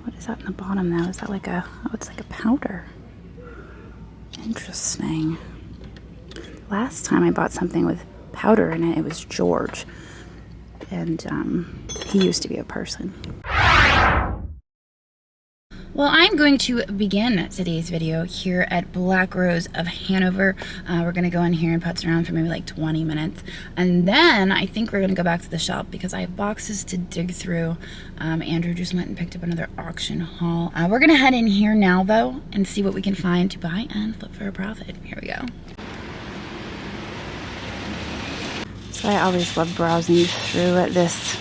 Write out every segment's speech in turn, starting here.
What is that in the bottom though? Is that like a, oh, it's like a powder. Interesting. Last time I bought something with powder in it, it was George. And he used to be a person. Well, I'm going to begin today's video here at Black Rose of Hanover. We're going to go in here and putz around for maybe like 20 minutes. And then I think we're going to go back to the shop because I have boxes to dig through. Andrew just went and picked up another auction haul. We're going to head in here now, though, and see what we can find to buy and flip for a profit. Here we go. So I always love browsing through this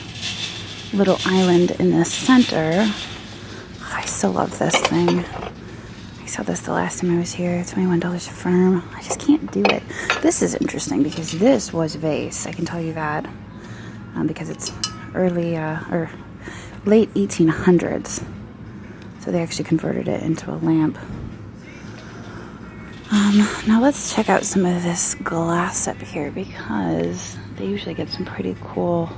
little island in the center. I still love this thing. I saw this the last time I was here. $21 a firm. I just can't do it. This is interesting because this was vase. I can tell you that. Because it's early or late 1800s. So they actually converted it into a lamp. Now let's check out some of this glass up here because they usually get some pretty cool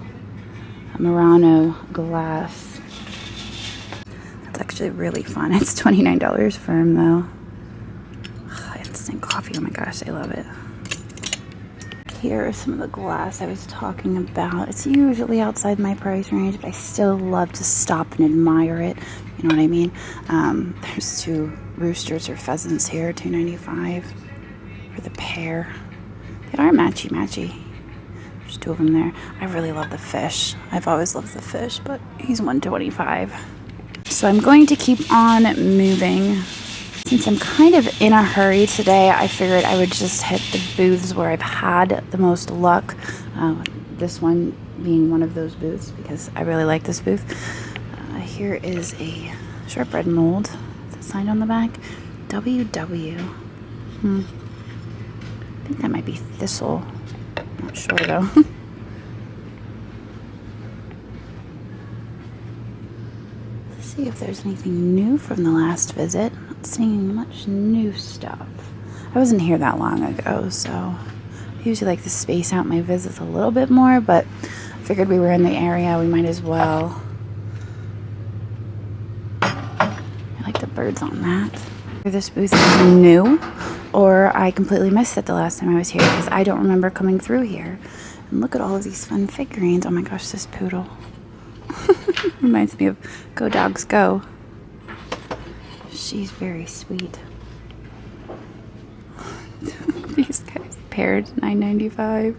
Murano glass. It's actually really fun. It's $29 firm though. Instant coffee, oh my gosh, I love it. Here are some of the glass I was talking about. It's usually outside my price range, but I still love to stop and admire it. You know what I mean? There's two roosters or pheasants here, $2.95 for the pair. They are matchy-matchy. There's two of them there. I really love the fish. I've always loved the fish, but he's $125. So I'm going to keep on moving. Since I'm kind of in a hurry today, I figured I would just hit the booths where I've had the most luck. This one being one of those booths because I really like this booth. Here is a shortbread mold. It's signed on the back. WW. I think that might be thistle. Not sure though. See if there's anything new from the last visit. Not seeing much new stuff. I wasn't here that long ago, so I usually like to space out my visits a little bit more, but I figured we were in the area, we might as well. I like the birds on that. This booth is new, or I completely missed it the last time I was here because I don't remember coming through here. And look at all of these fun figurines. Oh my gosh, this poodle. Reminds me of Go Dogs Go. She's very sweet. These guys paired $9.95.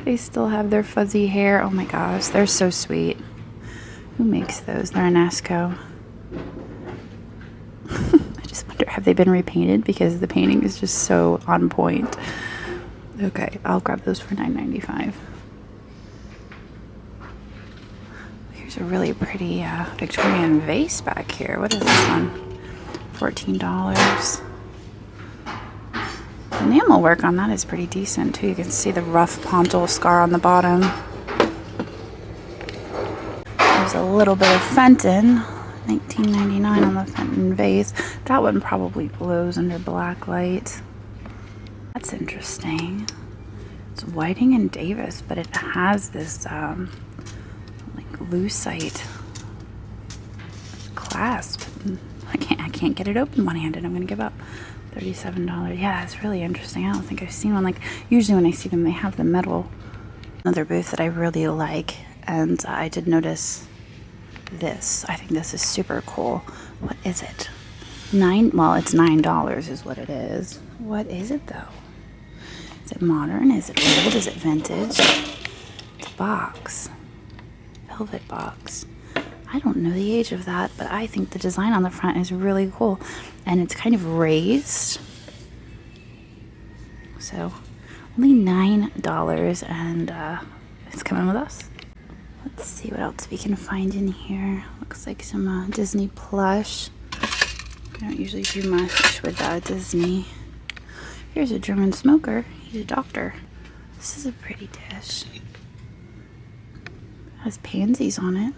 They still have their fuzzy hair. Oh my gosh, they're so sweet. Who makes those? They're in Esco. I just wonder, have they been repainted? Because the painting is just so on point. Okay, I'll grab those for $9.95. Here's a really pretty Victorian vase back here. What is this one? $14. The enamel work on that is pretty decent too. You can see the rough pontil scar on the bottom. There's a little bit of Fenton. $19.99 on the Fenton vase. That one probably glows under black light. That's interesting. It's Whiting and Davis, but it has this lucite clasp. I can't get it open one-handed. I'm gonna give up. $37. Yeah, it's really interesting. I don't think I've seen one. Like usually when I see them, they have the metal. Another booth that I really like, and I did notice this. I think this is super cool. What is it? Well, it's $9 is what it is. What is it though? Is it modern? Is it old? Is it vintage? It's a box. Velvet box. I don't know the age of that, but I think the design on the front is really cool. And it's kind of raised. So only $9 and it's coming with us. Let's see what else we can find in here. Looks like some Disney plush. I don't usually do much with Disney. Here's a German smoker. He's a doctor. This is a pretty dish. Has pansies on it.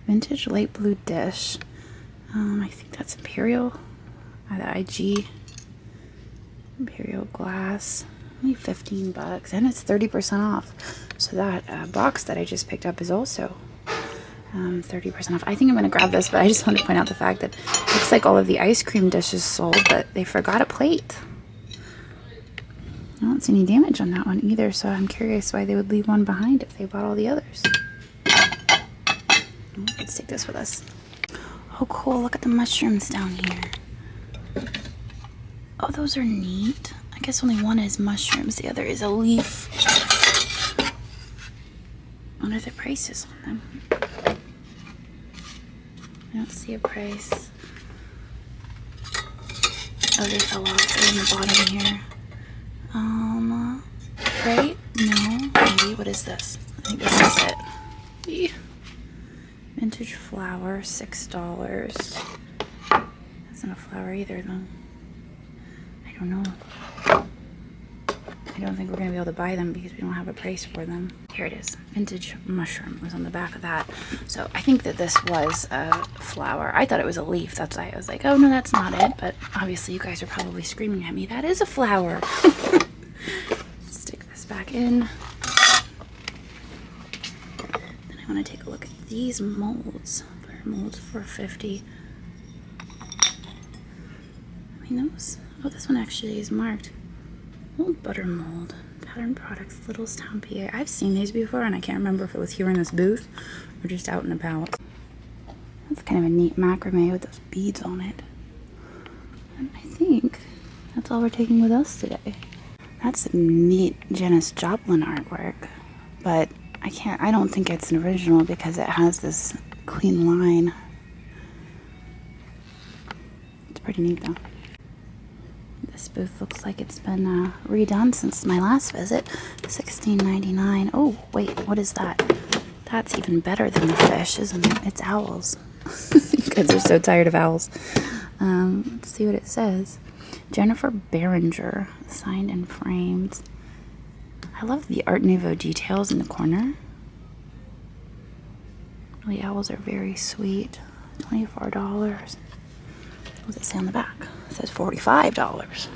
Vintage light blue dish. I think that's Imperial. The IG. Imperial glass. Only $15 and it's 30% off. So that box that I just picked up is also 30% off. I think I'm going to grab this, but I just want to point out the fact that it looks like all of the ice cream dishes sold, but they forgot a plate. I don't see any damage on that one either, so I'm curious why they would leave one behind if they bought all the others. Let's take this with us. Oh, cool. Look at the mushrooms down here. Oh, those are neat. I guess only one is mushrooms. The other is a leaf. What are the prices on them? I don't see a price. Oh, they fell off. They're in the bottom here. Right? No. Maybe. What is this? I think this is it. Yeah. Vintage flower, $6. That's not a flower either, though. I don't know. I don't think we're going to be able to buy them because we don't have a price for them. Here it is. Vintage mushroom was on the back of that. So I think that this was a flower. I thought it was a leaf. That's why I was like, oh, no, that's not it. But obviously you guys are probably screaming at me. That is a flower. Stick this back in. Then I want to take a look at these molds. Molds for $50. I mean, those. Oh, this one actually is marked. Old butter mold. Pattern products, Littlestown, PA. I've seen these before, and I can't remember if it was here in this booth or just out and about. That's kind of a neat macrame with those beads on it. And I think that's all we're taking with us today. That's some neat Janis Joplin artwork, but I don't think it's an original because it has this clean line. It's pretty neat though. This booth looks like it's been redone since my last visit. $16.99. Oh, wait, what is that? That's even better than the fish, isn't it? It's owls. You guys are so tired of owls. Let's see what it says. Jennifer Behringer, signed and framed. I love the Art Nouveau details in the corner. The owls are very sweet. $24. What does it say on the back? It says $45.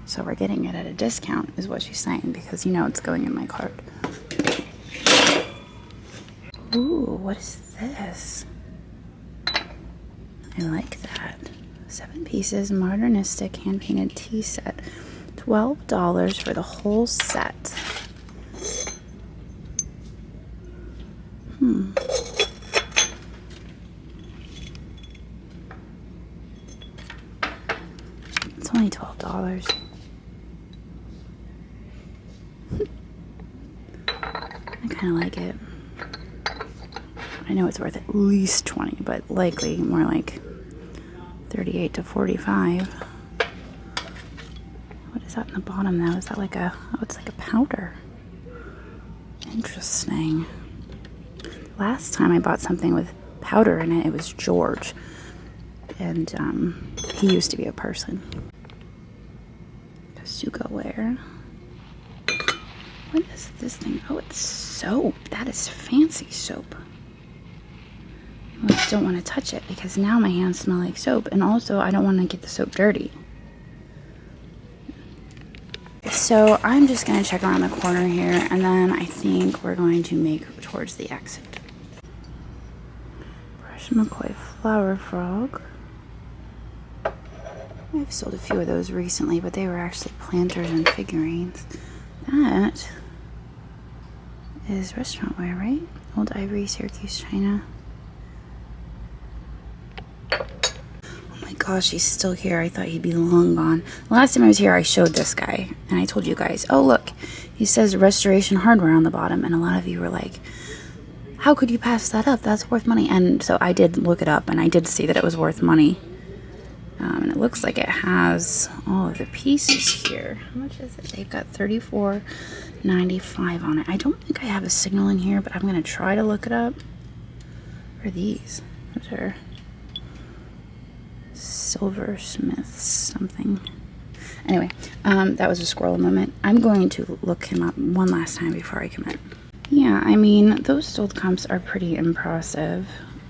So we're getting it at a discount, is what she's saying, because you know it's going in my cart. Ooh, what is this? I like that. 7 pieces, modernistic hand-painted tea set. $12 for the whole set. It's only $12. I kind of like it. I know it's worth at least $20, but likely more like $38 to $45. What is that in the bottom though? Is that like a, oh, it's like a powder. Interesting. Last time I bought something with powder in it, it was George. And he used to be a person. Kasuga ware. What is this thing? Oh, it's soap. That is fancy soap. I just don't want to touch it because now my hands smell like soap, and also I don't want to get the soap dirty. So I'm just going to check around the corner here, and then I think we're going to make towards the exit. Brush McCoy Flower Frog. I've sold a few of those recently, but they were actually planters and figurines. That is restaurant wear, right? Old Ivory, Syracuse, China. Oh my gosh, he's still here. I thought he'd be long gone. The last time I was here, I showed this guy, and I told you guys, oh look, he says Restoration Hardware on the bottom, and a lot of you were like, how could you pass that up? That's worth money. And so I did look it up, and I did see that it was worth money. And it looks like it has all of the pieces here. How much is it? They've got $34.95 on it. I don't think I have a signal in here, but I'm going to try to look it up. What are these? Those are silversmiths something. Anyway, that was a squirrel moment. I'm going to look him up one last time before I commit. Yeah, I mean, those sold comps are pretty impressive.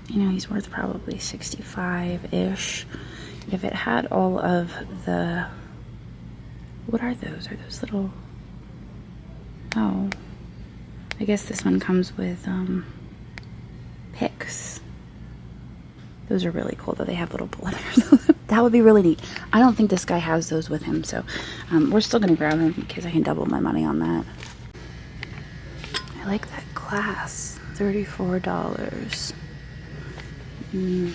You know, he's worth probably 65-ish. If it had all of the, what are those? Are those little, oh, I guess this one comes with picks. Those are really cool, though. They have little letters on them. That would be really neat. I don't think this guy has those with him, so we're still going to grab him because I can double my money on that. I like that glass. $34. The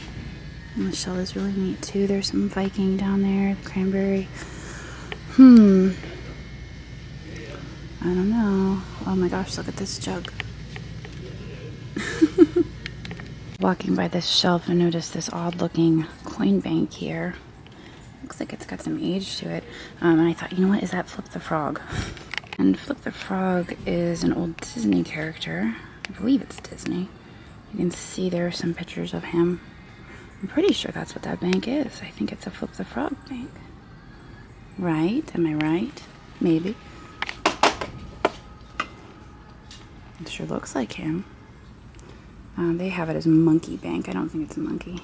shell is really neat, too. There's some Viking down there, the cranberry. I don't know. Oh my gosh, look at this jug. Walking by this shelf, I noticed this odd-looking coin bank here. Looks like it's got some age to it. And I thought, you know what? Is that Flip the Frog? And Flip the Frog is an old Disney character. I believe it's Disney. You can see there are some pictures of him. I'm pretty sure that's what that bank is. I think it's a Flip the Frog bank. Right? Am I right? Maybe. It sure looks like him. They have it as Monkey Bank. I don't think it's a monkey.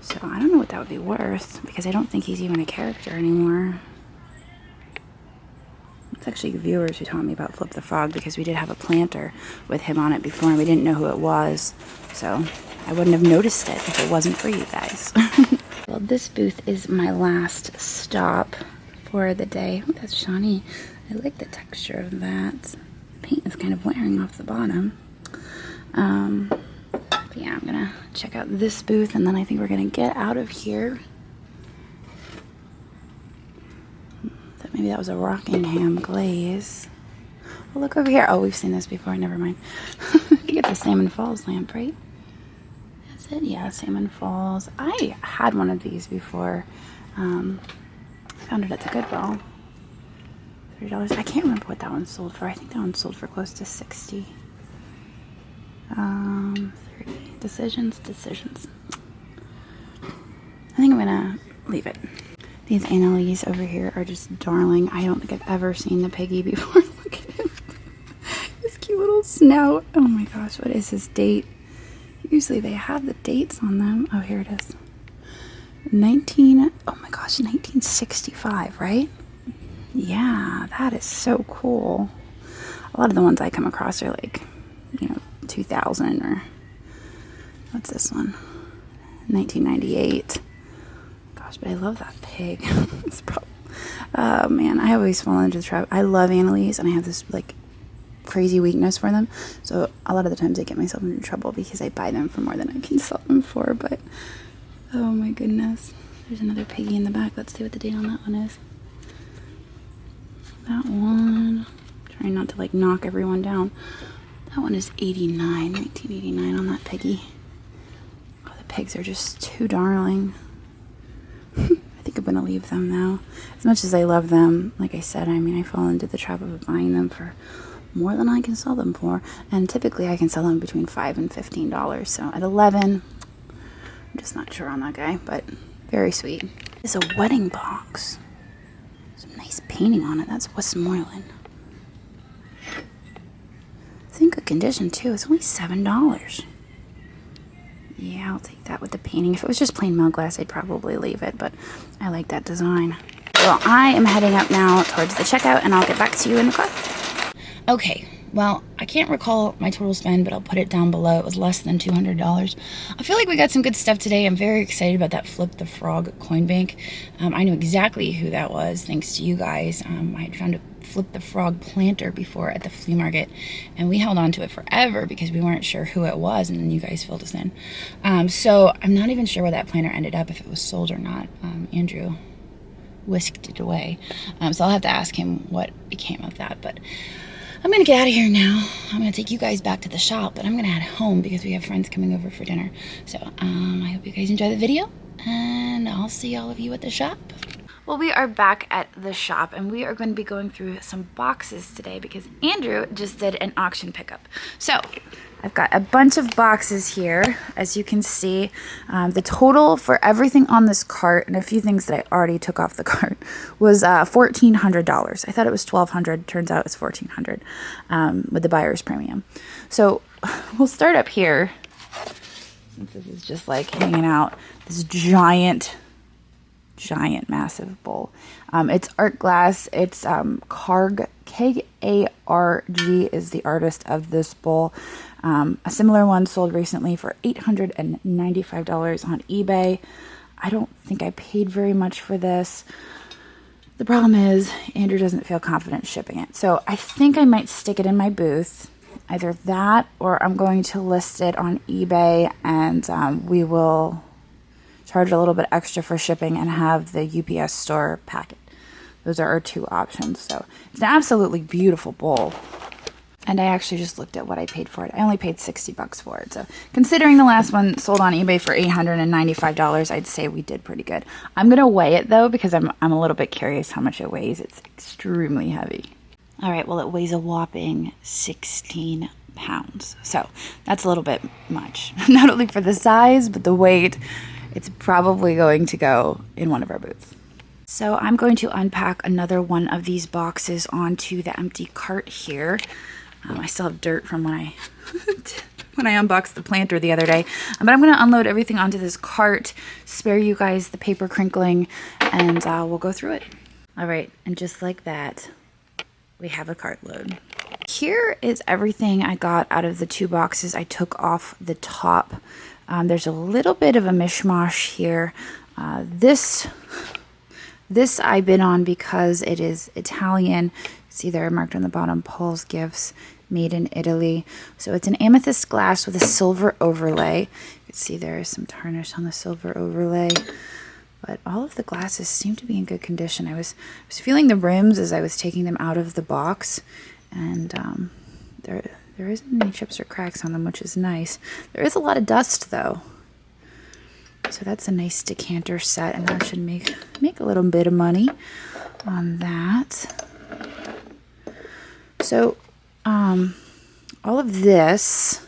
So I don't know what that would be worth because I don't think he's even a character anymore. It's actually viewers who taught me about Flip the Frog because we did have a planter with him on it before and we didn't know who it was. So I wouldn't have noticed it if it wasn't for you guys. Well, this booth is my last stop for the day. Oh, that's shiny. I like the texture of that. The paint is kind of wearing off the bottom. But yeah, I'm gonna check out this booth and then I think we're gonna get out of here. Thought maybe that was a Rockingham glaze. Oh, look over here. Oh, we've seen this before. Never mind. You get the Salmon Falls lamp, right? That's it. Yeah, Salmon Falls. I had one of these before. I found it at the Goodwill. $30. I can't remember what that one sold for. I think that one sold for close to $60. 30 decisions. I think I'm gonna leave it. These annelies over here are just darling. I don't think I've ever seen the piggy before. Look at him. His cute little snout. Oh my gosh, what is his date? Usually they have the dates on them. Oh, here it is. 1965, right? Yeah, that is so cool. A lot of the ones I come across are like, 2000 or what's this one? 1998. Gosh, but I love that pig. It's probably, oh man, I always fall into the trap. I love annelies and I have this like crazy weakness for them. So a lot of the times I get myself into trouble because I buy them for more than I can sell them for. But oh my goodness, there's another piggy in the back. Let's see what the date on that one is. That one, trying not to like knock everyone down. That one is 1989 on that piggy. Oh, the pigs are just too darling. I think I'm gonna leave them now. As much as I love them, like I said, I fall into the trap of buying them for more than I can sell them for. And typically I can sell them between $5 and $15. So at 11, I'm just not sure on that guy, but very sweet. It's a wedding box. Some nice painting on it. That's Westmoreland. It's in good condition too. It's only $7. Yeah, I'll take that with the painting. If it was just plain milk glass, I'd probably leave it, but I like that design. Well, I am heading up now towards the checkout, and I'll get back to you in the car. Okay, well, I can't recall my total spend, but I'll put it down below. It was less than $200. I feel like we got some good stuff today. I'm very excited about that Flip the Frog coin bank. I knew exactly who that was, thanks to you guys. I had found a Flip the Frog planter before at the flea market, and we held on to it forever because we weren't sure who it was, and then you guys filled us in. So I'm not even sure where that planter ended up, if it was sold or not. Andrew whisked it away. So I'll have to ask him what became of that, but I'm gonna get out of here now. I'm gonna take you guys back to the shop, but I'm gonna head home because we have friends coming over for dinner. So I hope you guys enjoy the video, and I'll see all of you at the shop. Well, we are back at the shop, and we are going to be going through some boxes today because Andrew just did an auction pickup. So I've got a bunch of boxes here, as you can see. The total for everything on this cart and a few things that I already took off the cart was $1,400. I thought it was $1,200. Turns out it's $1,400 with the buyer's premium. So we'll start up here. This is just like hanging out. This giant giant, massive bowl. It's art glass. It's Karg, K-A-R-G is the artist of this bowl. A similar one sold recently for $895 on eBay. I don't think I paid very much for this. The problem is Andrew doesn't feel confident shipping it. So I think I might stick it in my booth. Either that or I'm going to list it on eBay, and we will charge a little bit extra for shipping and have the UPS store pack it. Those are our two options. So it's an absolutely beautiful bowl. And I actually just looked at what I paid for it. I only paid $60 for it. So considering the last one sold on eBay for $895, I'd say we did pretty good. I'm going to weigh it though, because I'm a little bit curious how much it weighs. It's extremely heavy. All right, well, it weighs a whopping 16 pounds. So that's a little bit much. Not only for the size, but the weight. It's probably going to go in one of our booths. So I'm going to unpack another one of these boxes onto the empty cart here. I still have dirt from when I when I unboxed the planter the other day. But I'm going to unload everything onto this cart, spare you guys the paper crinkling, and we'll go through it. All right, and just like that, we have a cartload. Here is everything I got out of the two boxes I took off the top. There's a little bit of a mishmash here. This I bid on because it is Italian. See there marked on the bottom, Paul's Gifts, made in Italy. So it's an amethyst glass with a silver overlay. You can see there is some tarnish on the silver overlay. But all of the glasses seem to be in good condition. I was feeling the rims as I was taking them out of the box. And there isn't any chips or cracks on them, which is nice. There is a lot of dust though. So that's a nice decanter set, and that should make a little bit of money on that. So all of this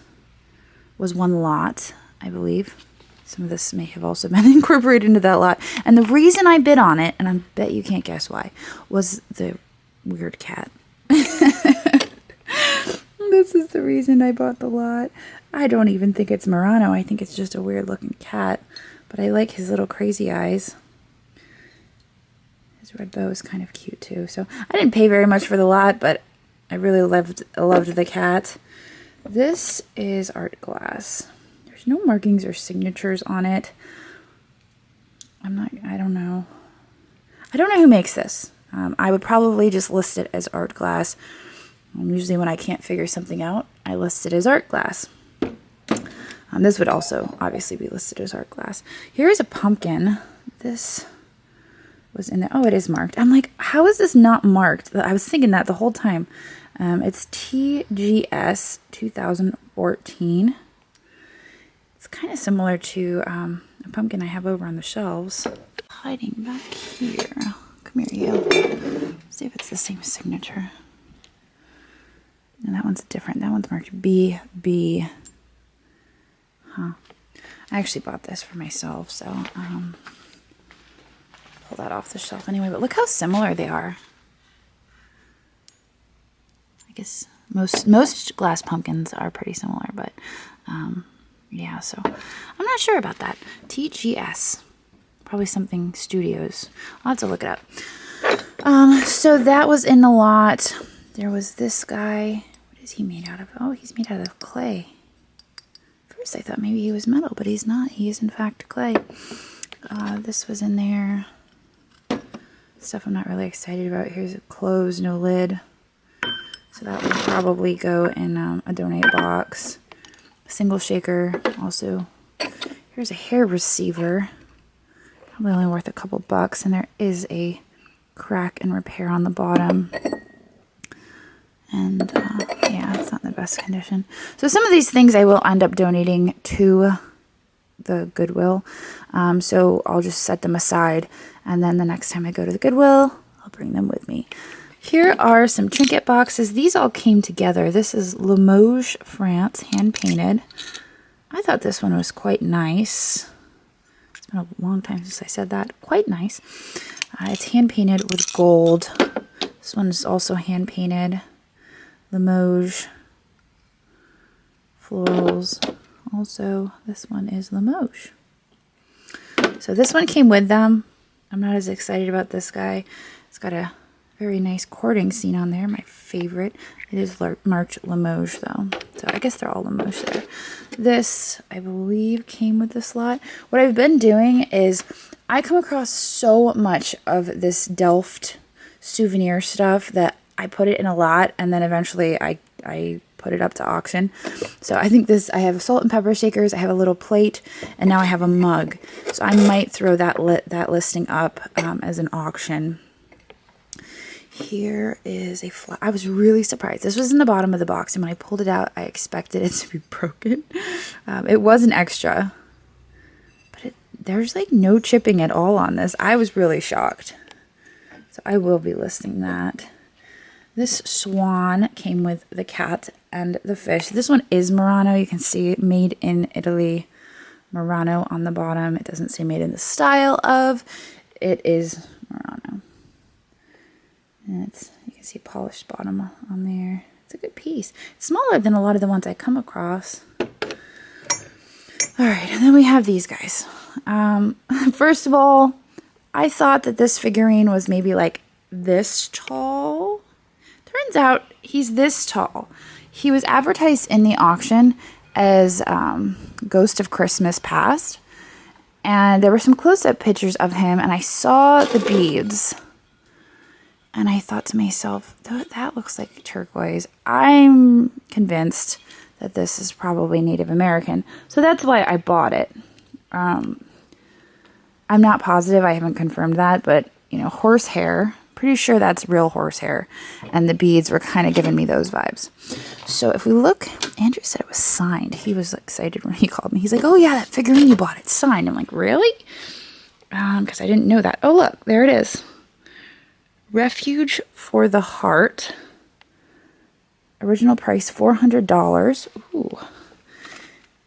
was one lot, I believe. Some of this may have also been incorporated into that lot. And the reason I bid on it, and I bet you can't guess why, was the weird cat. This is the reason I bought the lot. I don't even think it's Murano. I think it's just a weird looking cat. But I like his little crazy eyes. His red bow is kind of cute too. So I didn't pay very much for the lot, but I really loved the cat. This is art glass. There's no markings or signatures on it. I don't know. I don't know who makes this. I would probably just list it as art glass. Usually when I can't figure something out, I list it as art glass. This would also obviously be listed as art glass. Here is a pumpkin. This was in there. Oh, it is marked. I'm like, how is this not marked? I was thinking that the whole time. It's TGS 2014. It's kind of similar to a pumpkin I have over on the shelves. Hiding back here. Come here, you. See if it's the same signature. And that one's different. That one's marked BB. Huh. I actually bought this for myself, so pull that off the shelf anyway. But look how similar they are. I guess most glass pumpkins are pretty similar, but yeah, so I'm not sure about that. TGS. Probably something studios. I'll have to look it up. So that was in the lot. There was this guy. What is he made out of? Oh, he's made out of clay. First I thought maybe he was metal, but he's not. He is in fact clay. This was in there. Stuff I'm not really excited about. Here's a closed, no lid. So that would probably go in a donate box. Single shaker. Also, here's a hair receiver. Probably only worth a couple bucks. And there is a crack and repair on the bottom. And yeah, it's not in the best condition. So some of these things I will end up donating to the Goodwill. So I'll just set them aside. And then the next time I go to the Goodwill, I'll bring them with me. Here are some Trinket boxes. These all came together. This is Limoges, France, hand painted. I thought this one was quite nice. It's been a long time since I said that. Quite nice. It's hand painted with gold. This one is also hand painted. Limoges. Florals. Also, this one is Limoges. So this one came with them. I'm not as excited about this guy. It's got a very nice courting scene on there, my favorite. It is March Limoges though, so I guess they're all Limoges there. This, I believe, came with this lot. What I've been doing is I come across so much of this Delft souvenir stuff that I put it in a lot, and then eventually I put it up to auction. So I think this, I have salt and pepper shakers, I have a little plate, and now I have a mug. So I might throw that listing up as an auction. Here is a flat. I was really surprised. This was in the bottom of the box, and when I pulled it out, I expected it to be broken. It was an extra, but there's like no chipping at all on this. I was really shocked. So I will be listing that. This swan came with the cat and the fish. This one is Murano. You can see made in Italy. Murano on the bottom. It doesn't say made in the style of. It is Murano. And you can see a polished bottom on there. It's a good piece. It's smaller than a lot of the ones I come across. All right, and then we have these guys. First of all, I thought that this figurine was maybe like this tall. Turns out he's this tall. He was advertised in the auction as Ghost of Christmas Past. And there were some close-up pictures of him, and I saw the beads. And I thought to myself, that looks like turquoise. I'm convinced that this is probably Native American. So that's why I bought it. I'm not positive. I haven't confirmed that. But, you know, horsehair. Pretty sure that's real horsehair. And the beads were kind of giving me those vibes. So if we look, Andrew said it was signed. He was excited when he called me. He's like, oh, yeah, that figurine you bought, it's signed. I'm like, really? Because I didn't know that. Oh, look, there it is. Refuge for the Heart. Original price $400. Ooh.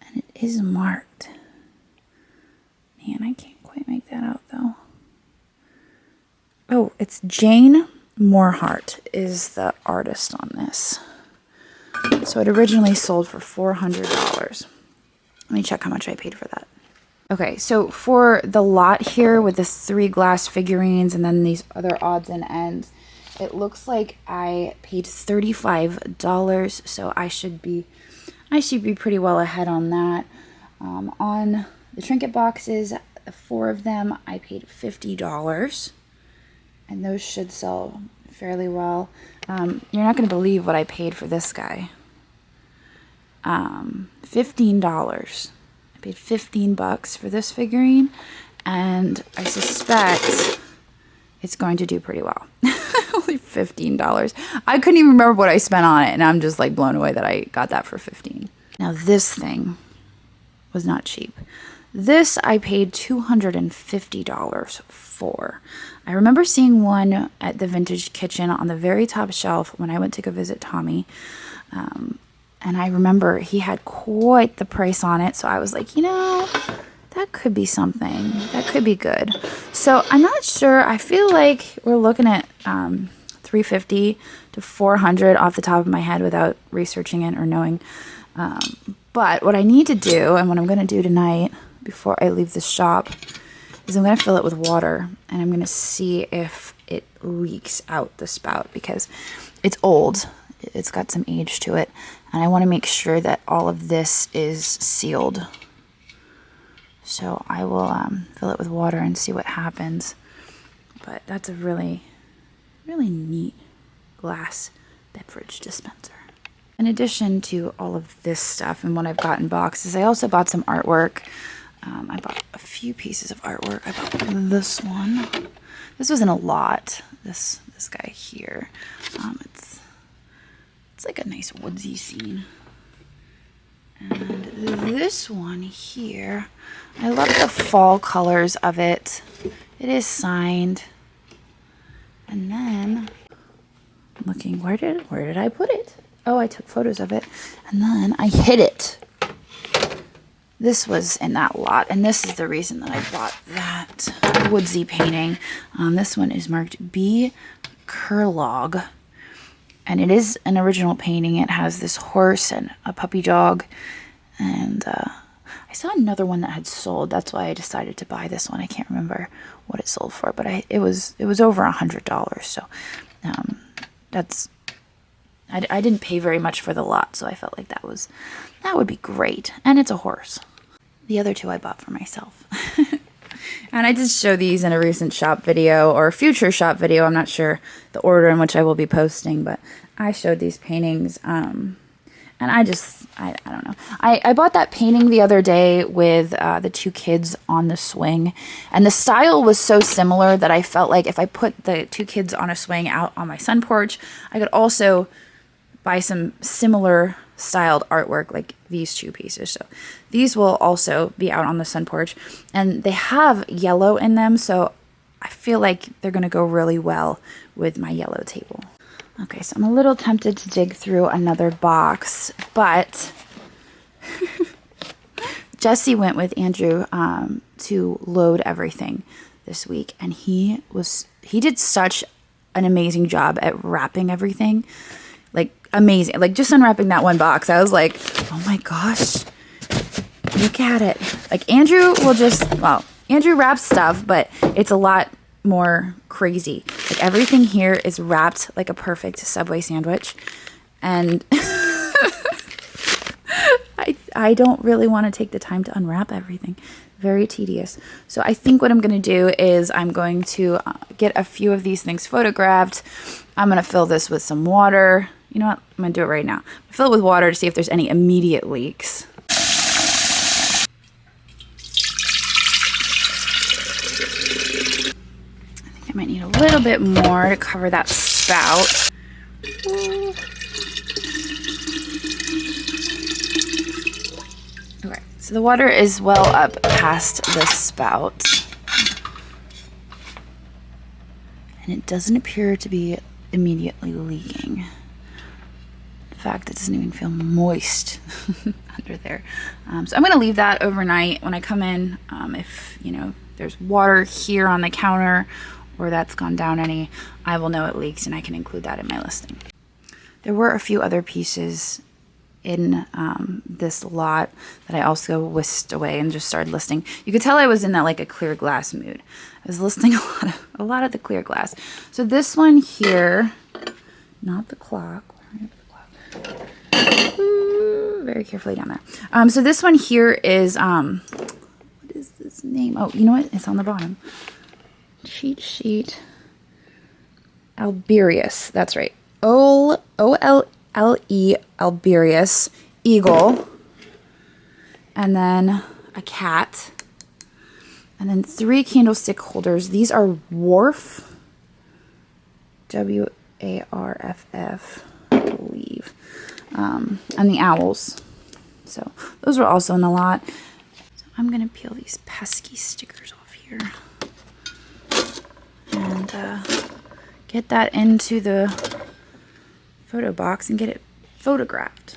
And it is marked. Man, I can't quite make that out though. Oh, it's Jane Morehart is the artist on this. So it originally sold for $400. Let me check how much I paid for that. Okay, so for the lot here with the 3 glass figurines and then these other odds and ends, it looks like I paid $35, so I should be pretty well ahead on that. On the Trinket Boxes, 4 of them, I paid $50, and those should sell fairly well. You're not going to believe what I paid for this guy. $15. Paid $15 for this figurine, and I suspect it's going to do pretty well. Only $15. I couldn't even remember what I spent on it, and I'm just like blown away that I got that for $15. Now this thing was not cheap. This I paid $250 for. I remember seeing one at the Vintage Kitchen on the very top shelf when I went to go visit Tommy. And I remember he had quite the price on it. So I was like, you know, that could be something. That could be good. So I'm not sure. I feel like we're looking at $350 to $400 off the top of my head without researching it or knowing. But what I need to do, and what I'm going to do tonight before I leave the shop, is I'm going to fill it with water. And I'm going to see if it leaks out the spout because it's old. It's got some age to it. And I want to make sure that all of this is sealed. So I will fill it with water and see what happens. But that's a really, really neat glass beverage dispenser. In addition to all of this stuff and what I've got in boxes, I also bought some artwork. I bought a few pieces of artwork. I bought this one. This was in a lot. This guy here. It's like a nice woodsy scene. And this one here, I love the fall colors of it. It is signed. And then I'm looking, where did I put it? Oh, I took photos of it. And then I hid it. This was in that lot, and this is the reason that I bought that woodsy painting. This one is marked B. Kerlog. And it is an original painting. It has this horse and a puppy dog. And I I saw another one that had sold. That's why I decided to buy this one. I can't remember what it sold for, but it was over $100. So I didn't pay very much for the lot, so I felt like that would be great. And it's a horse. The other two I bought for myself. And I did show these in a recent shop video or a future shop video. I'm not sure the order in which I will be posting, but I showed these paintings. And I don't know. I bought that painting the other day with the two kids on the swing. And the style was so similar that I felt like if I put the two kids on a swing out on my sun porch, I could also buy some similar styled artwork like these two pieces. So these will also be out on the sun porch, and they have yellow in them, so I feel like they're going to go really well with my yellow table. Okay, so I'm a little tempted to dig through another box, but Jesse went with Andrew to load everything this week, and he did such an amazing job at wrapping everything. Like, amazing. Like, just unwrapping that one box, I was like, oh my gosh, look at it. Like, Andrew wraps stuff, but it's a lot more crazy. Like, everything here is wrapped like a perfect Subway sandwich. And I don't really want to take the time to unwrap everything. Very tedious. So I think what I'm going to do is I'm going to get a few of these things photographed. I'm going to fill this with some water. You know what? I'm going to do it right now. Fill it with water to see if there's any immediate leaks. I think I might need a little bit more to cover that spout. Okay, so the water is well up past the spout. And it doesn't appear to be immediately leaking. In fact, it doesn't even feel moist under there. So I'm going to leave that overnight. When I come in, if there's water here on the counter or that's gone down any, I will know it leaks and I can include that in my listing. There were a few other pieces in this lot that I also whisked away and just started listing. You could tell I was in that like a clear glass mood. I was listing a lot of the clear glass. So this one here, not the clock. Ooh, very carefully down there. So this one here is what is this name? Oh, you know what? It's on the bottom. Cheat sheet. Alberius. That's right. O-L-L-E Alberius eagle. And then a cat. And then 3 candlestick holders. These are Wharf. W-A-R-F-F. I believe. And the owls. So those were also in the lot. So I'm going to peel these pesky stickers off here. And get that into the photo box and get it photographed.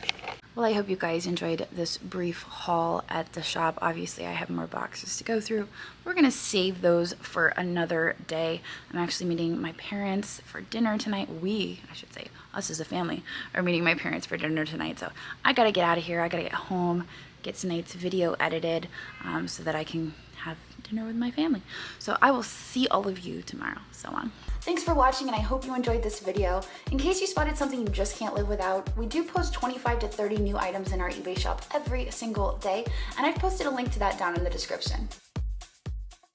Well, I hope you guys enjoyed this brief haul at the shop. Obviously, I have more boxes to go through. We're going to save those for another day. I'm actually meeting my parents for dinner tonight. I should say, us as a family, are meeting my parents for dinner tonight. So I got to get out of here. I got to get home, get tonight's video edited so that I can have dinner with my family. So I will see all of you tomorrow. So on. Thanks for watching, and I hope you enjoyed this video. In case you spotted something you just can't live without, we do post 25 to 30 new items in our eBay shop every single day, and I've posted a link to that down in the description.